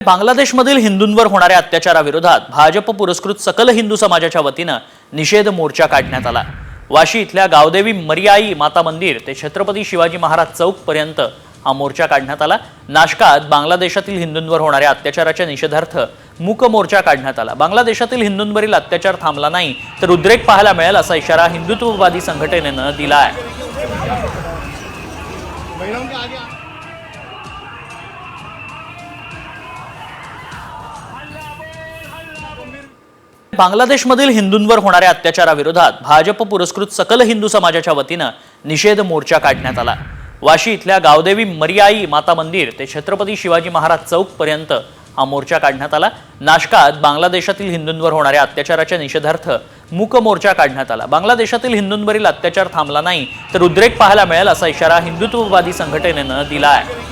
बांगलादेशमधील हिंदूंवर होणाऱ्या अत्याचाराविरोधात भाजप पुरस्कृत सकल हिंदू समाजाच्या वतीनं निषेध मोर्चा काढण्यात आला। वाशी इथल्या गावदेवी मरियाई माता मंदिर ते छत्रपती शिवाजी महाराज चौक पर्यंत हा मोर्चा काढण्यात आला। नाशकात बांगलादेशातील हिंदूंवर होणाऱ्या अत्याचाराच्या निषेधार्थ मूक मोर्चा काढण्यात आला। बांगलादेशातील हिंदूंवरील अत्याचार थांबला नाही तर उद्रेक पाहायला मिळेल असा इशारा हिंदुत्ववादी संघटनेनं दिला आहे। बांगलादेशमधील हिंदूंवर होणाऱ्या अत्याचाराविरोधात भाजप पुरस्कृत सकल हिंदू समाजाच्या वतीनं निषेध मोर्चा काढण्यात आला। वाशी इथल्या गावदेवी मरियाई माता मंदिर ते छत्रपती शिवाजी महाराज चौक पर्यंत हा मोर्चा काढण्यात आला। नाशकात बांगलादेशातील हिंदूंवर होणाऱ्या अत्याचाराच्या निषेधार्थ मूक मोर्चा काढण्यात आला। बांगलादेशातील हिंदूंवरील अत्याचार थांबला नाही तर उद्रेक पाहायला मिळेल असा इशारा हिंदुत्ववादी संघटनेनं दिला आहे।